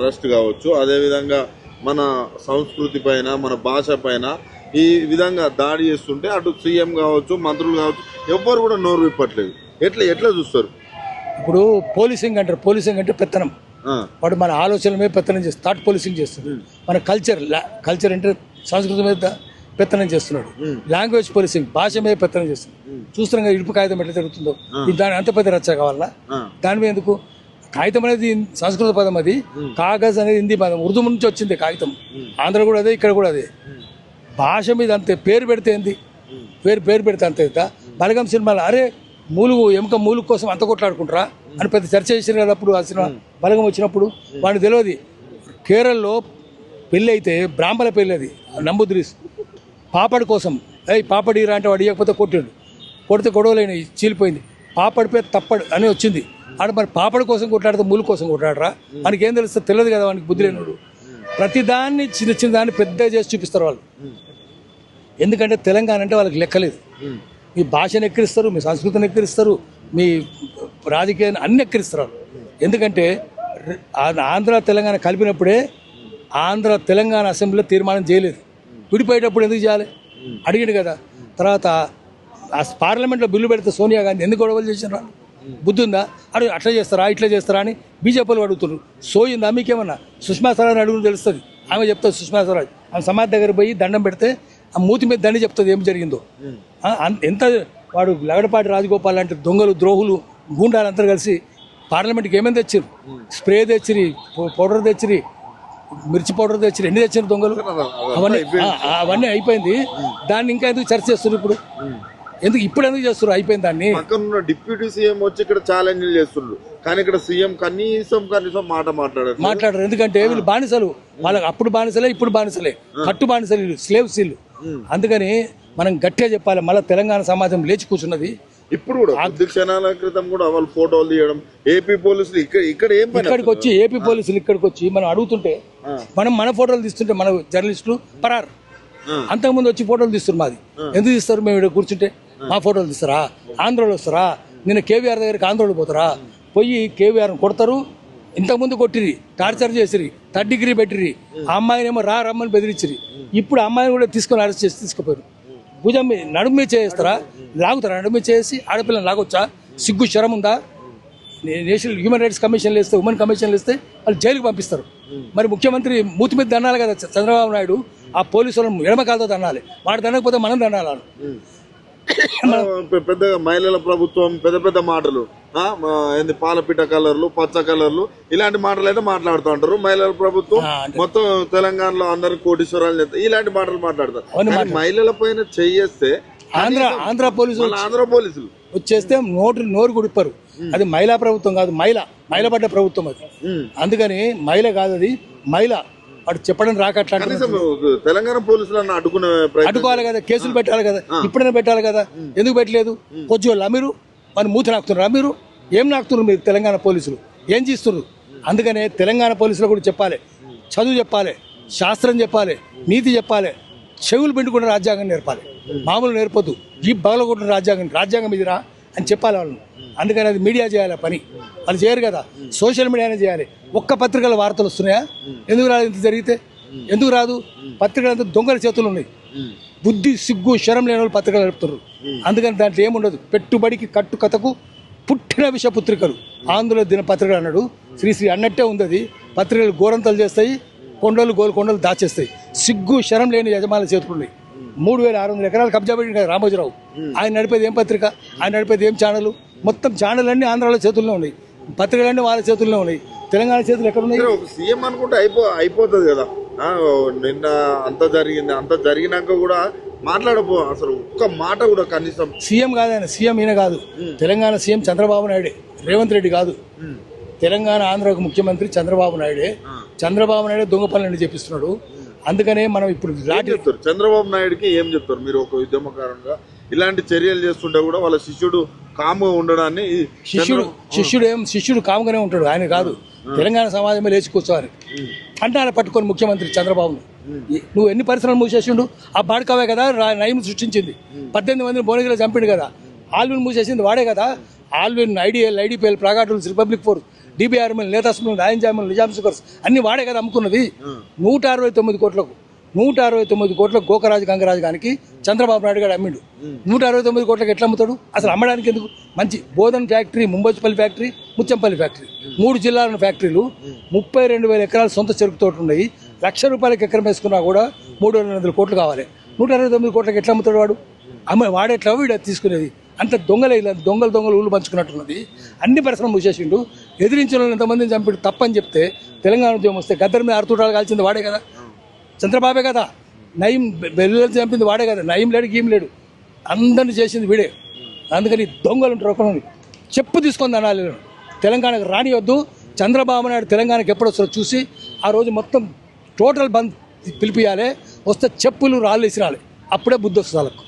Arrest కావచ్చు, అదేవిధంగా మన సంస్కృతి పైన మన భాష పైన ఈ విధంగా దాడి చేస్తుంటే అటు సీఎం కావచ్చు మంత్రులు కావచ్చు ఎవ్వరు కూడా నోరు విప్పట్లేదు. ఎట్లా చూస్తారు? ఇప్పుడు పోలీసింగ్ అంటారు, పోలీసింగ్ అంటే పెత్తనం. వాడు మన ఆలోచనల మీద పెత్తనం చేస్తుంది, థాట్ పోలీసింగ్ చేస్తుంది. మన కల్చర్ అంటే సంస్కృతి మీద పెత్తనం చేస్తున్నాడు. లాంగ్వేజ్ పోలీసింగ్ భాష మీద పెత్తనం చేస్తుంది. చూస్తున్నాం కదా ఇడుపు కాగితం ఎట్లా జరుగుతుందో. దాని అంత పెద్ద రచ్చ కావాలా? దాని మీద ఎందుకు? కాగితం అనేది సంస్కృత పదం, అది కాగజ్ అనేది హిందీ పదం, ఉర్దూ నుంచి వచ్చింది కాగితం. ఆంధ్ర కూడా అదే, ఇక్కడ కూడా అదే. భాష మీద అంతే. పేరు పెడితే ఏంది? పేరు పెడితే అంతే. బలగం సినిమాలో అరే ఎముక మూలుగు కోసం అంత కొట్లాడుకుంటారా అని పెద్ద చర్చ చేసిన కదా అప్పుడు. ఆ సినిమా బలగం వచ్చినప్పుడు వాడికి తెలియదు. కేరళలో పెళ్ళి అయితే బ్రాహ్మణ పెళ్ళి, అది నంబుద్రీస్ పాపడి కోసం పాపడి రా అంటే వాడు ఇవ్వకపోతే కొడితే గొడవలైన చీలిపోయింది. పాపడి పేరు తప్పడు అని వచ్చింది. ఆడ మరి పాపడి కోసం కొట్లాడితే మూలు కోసం కొట్లాడరా? మనకి ఏం తెలుస్తుంది? తెలియదు కదా వానికి, బుద్ధి లేనుడు. ప్రతిదాన్ని చిన్న దాన్ని పెద్దగా చేసి చూపిస్తారు వాళ్ళు. ఎందుకంటే తెలంగాణ అంటే వాళ్ళకి లెక్కలేదు. మీ భాషను ఎక్కిరిస్తారు, మీ సంస్కృతిని ఎక్కిరిస్తారు, మీ రాజకీయాన్ని అన్ని ఎక్కిరిస్తారు. ఎందుకంటే ఆంధ్ర తెలంగాణ కలిపినప్పుడే ఆంధ్ర తెలంగాణ అసెంబ్లీలో తీర్మానం చేయలేదు. విడిపోయేటప్పుడు ఎందుకు చేయాలి? అడిగాడు కదా. తర్వాత ఆ పార్లమెంట్లో బిల్లు పెడితే సోనియా గాంధీ ఎందుకు గొడవలు చేసినారా? బుద్ధి ఉందా? అట్లా చేస్తారా ఇట్లా చేస్తారా అని బీజేపీలు అడుగుతున్నారు. సోయిందా మీకేమన్నా? సుష్మా స్వరాజ్ అడుగుని తెలుస్తుంది. ఆమె చెప్తుంది. సుష్మా స్వరాజ్ ఆమె సమాధి దగ్గర పోయి దండం పెడితే ఆ మూతి మీద దండి చెప్తుంది ఏం జరిగిందో. ఎంత వాడు లగడపాటి రాజగోపాల్ లాంటి దొంగలు ద్రోహులు గూండాలంతా కలిసి పార్లమెంట్కి ఏమేమి తెచ్చిరు? స్ప్రే తెచ్చిరి, పౌడర్ తెచ్చిరి, మిర్చి పౌడర్ తెచ్చిరి, ఎన్ని తెచ్చిన దొంగలు. అవన్నీ అయిపోయింది. దాన్ని ఇంకా ఎందుకు చర్చ చేస్తున్నారు ఇప్పుడు? ఇప్పుడు ఎందుకు చేస్తున్నారు? అయిపోయింది. దాన్ని డిప్యూటీ సీఎం వచ్చి ఇక్కడ ఛాలెంజ్ చేస్తున్నారు, కానీ ఇక్కడ సీఎం కనీసం మాట్లాడరు. ఎందుకంటే వీళ్ళు బానిసలు. వాళ్ళకి అప్పుడు బానిసలే, ఇప్పుడు బానిసలే, కట్టు బానిసలు, స్లేవ్స్ వీళ్ళు. అందుకని మనం గట్టిగా చెప్పాలి. మళ్ళీ తెలంగాణ సమాజం లేచి కూర్చున్నది. ఇప్పుడు కూడా 10 క్షణాల క్రితం కూడా వాళ్ళు ఫోటోలు తీయడం, ఏపీ పోలీసులు ఇక్కడికి వచ్చి మనం అడుగుతుంటే మన ఫోటోలు తీస్తుంటే మన జర్నలిస్టులు పరారు. అంతకుముందు వచ్చి ఫోటోలు తీస్తున్నారు. మాది ఎందుకు తీస్తారు? మేము ఇక్కడ కూర్చుంటే మా ఫోటోలు తీస్తారా? ఆంధ్రలో వస్తారా? నిన్న కేవీఆర్ దగ్గరికి ఆంధ్రలో పోతారా? పోయి కేవీఆర్ని కొడతారు. ఇంతకుముందు కొట్టిరి, టార్చర్ చేసిరి, 3rd డిగ్రీ పెట్టిరి. ఆ అమ్మాయినేమో రమ్మని బెదిరించిరి. ఇప్పుడు అమ్మాయిని కూడా తీసుకొని అరెస్ట్ చేసి తీసుకుపోయారు. భుజం మీద నడుము మీద చేస్తారా? లాగుతారా? నడుము మీద చేసి ఆడపిల్లని లాగొచ్చా? సిగ్గు శరం ఉందా? నేషనల్ హ్యూమన్ రైట్స్ కమిషన్లు వేస్తే, ఉమెన్ కమిషన్లు వేస్తే వాళ్ళు జైలుకి పంపిస్తారు. మరి ముఖ్యమంత్రి మూతి మీద దండాలి కదా చంద్రబాబు నాయుడు. ఆ పోలీసులను ఎడమకాలతో దండాలి. వాడు దండకపోతే మనం దండాలి. పెద్దగా మహిళల ప్రభుత్వం పెద్ద మాటలు, పాలపిట్ట కలర్లు, పచ్చ కలర్లు, ఇలాంటి మాటలు అయితే మాట్లాడుతూ ఉంటారు. మహిళల ప్రభుత్వం మొత్తం తెలంగాణలో అందరు కోటీశ్వరాలు ఇలాంటి మాటలు మాట్లాడతారు. మహిళల పైన చేస్తే ఆంధ్ర పోలీసులు వచ్చేస్తే నోరు గుడిపారు. అది మహిళా ప్రభుత్వం కాదు, మహిళ పడ్డ ప్రభుత్వం అది. అందుకని మహిళ కాదు, అది మహిళ. వాడు చెప్పడం రాకట్లా. తెలంగాణ పోలీసులు అడ్డుకోవాలి కదా, కేసులు పెట్టాలి కదా, ఇప్పుడైనా పెట్టాలి కదా. ఎందుకు పెట్టలేదు? కొద్దిగా మీరు మన మూతి నాకుతున్నారా? మీరు ఏం నాకుతున్నారు? మీరు తెలంగాణ పోలీసులు ఏం చేస్తున్నారు? అందుకనే తెలంగాణ పోలీసులు కూడా చెప్పాలి, చదువు చెప్పాలి, శాస్త్రం చెప్పాలి, నీతి చెప్పాలి, చెవులు పిండుకున్న రాజ్యాంగం నేర్పాలి. మామూలు నేర్పొద్దు. ఈ బగలగొట్టిన రాజ్యాంగం ఇదిరా అని చెప్పాలి వాళ్ళని. అందుకని అది మీడియా చేయాలి పని. వాళ్ళు చేయరు కదా, సోషల్ మీడియానే చేయాలి. ఒక్క పత్రికల వార్తలు వస్తున్నాయా? ఎందుకు రాదు? ఇంత జరిగితే ఎందుకు రాదు? పత్రికలు అంతా దొంగల చేతులు ఉన్నాయి. బుద్ధి సిగ్గు శరం లేని వాళ్ళు పత్రికలు నడుపుతారు. అందుకని దాంట్లో ఏముండదు. పెట్టుబడికి కట్టుకథకు పుట్టిన విషపుత్రికలు ఆంధ్ర దినపత్రికలు అన్నాడు శ్రీశ్రీ అన్నట్టే ఉంది. అది పత్రికలు గోరంతలు చేస్తాయి, గోల్కొండలు దాచేస్తాయి. సిగ్గు శరం లేని యజమానుల చేతులు ఉన్నాయి. 3600 ఎకరాలు కబ్జా పెట్టింది కదా రామోజీరావు. ఆయన నడిపేది ఏం పత్రిక? ఆయన నడిపేది ఏం ఛానల్? మొత్తం ఛానల్ అన్నీ ఆంధ్రాలో చేతుల్లో ఉన్నాయి, పత్రికలన్నీ వాళ్ళ చేతుల్లో ఉన్నాయి. తెలంగాణ చేతులు ఎక్కడ ఉన్నాయి? సీఎం అనుకుంటే అయిపోతుంది కదా. నిన్న అంత జరిగినాక కూడా మాట్లాడపో, అసలు ఒక్క మాట కూడా కనీసం. సీఎం కాదు ఆయన, సీఎం ఈయన కాదు. తెలంగాణ సీఎం చంద్రబాబు నాయుడే, రేవంత్ రెడ్డి కాదు. తెలంగాణ ఆంధ్రకు ముఖ్యమంత్రి చంద్రబాబు నాయుడే. చంద్రబాబు నాయుడే దొంగ పనులన్నీ చేపిస్తున్నాడు. అందుకనే మనం ఇప్పుడు చెప్తారు చంద్రబాబు నాయుడుకి ఏం చెప్తారు మీరు? ఒక ఉద్యమకారంగా ఇలాంటి చర్యలు చేస్తుంటే కూడా వాళ్ళ శిష్యుడు కామ్గా ఉండడాన్ని. శిష్యుడు కామ్గానే ఉంటాడు, ఆయన కాదు. తెలంగాణ సమాజమే లేచి కూర్చోవాలి. అంటారా పట్టుకొని ముఖ్యమంత్రి చంద్రబాబును. నువ్వు ఎన్ని పరిశ్రమలు మూసేసిండు? ఆ బాడకావే కదా నయం సృష్టించింది. 18 మందిని భువనగిరిలో చంపిండు కదా. ఆల్విన్ మూసేసింది వాడే కదా. Allwyn, IDL, IDPL, Praga Tools, Republic Forge, DBRML, నేతాస్మల్, రాయంజామల్, నిజాం షుగర్స్ అన్ని వాడే కదా అమ్ముకున్నది. 169 కోట్లకు 169 కోట్లకు గోకరాజు గంగరాజు గారికి చంద్రబాబు నాయుడు గారు అమ్మిండు. 169 కోట్లకు ఎట్లా అమ్ముతాడు? అసలు అమ్మడానికి ఎందుకు? మంచి బోధన్ ఫ్యాక్టరీ, ముంబోచిపల్లి ఫ్యాక్టరీ, ముచ్చంపల్లి ఫ్యాక్టరీ, 3 జిల్లాల ఫ్యాక్టరీలు, 32,000 ఎకరాలు సొంత చెరుకు తోట ఉన్నాయి. ₹1,00,000 ఎకరం వేసుకున్నా కూడా 300 కోట్లు కావాలి. 169 కోట్లకు ఎట్లా అమ్ముతాడు వాడు? వాడెట్లా వీడు తీసుకునేది? అంత దొంగలు ఊళ్ళు పంచుకున్నట్టున్నది. అన్ని పరిశ్రమలు మూసేసిండు. ఎదిరించిన వాళ్ళు ఎంతమందిని చంపిడు తప్పని చెప్తే తెలంగాణ ఉద్యమం వస్తే గద్దర్ మీద 6 తూటాలు కాల్చింది వాడే కదా, చంద్రబాబే కదా. నయం బెల్లులు చంపింది వాడే కదా. నయం లేడు, గీం లేడు, అందరిని చేసింది వీడే. అందుకని దొంగలు ఉంటారు. ఒకరిని చెప్పు తీసుకొని అనాలి. తెలంగాణకు రానివద్దు. చంద్రబాబు నాయుడు తెలంగాణకి ఎప్పుడు వస్తారో చూసి ఆ రోజు మొత్తం టోటల్ బంద్ పిలిపియాలి. వస్తే చెప్పులు రాళ్ళు ఇసిరాలి. అప్పుడే బుద్ధి వస్తుంది వాళ్ళకు.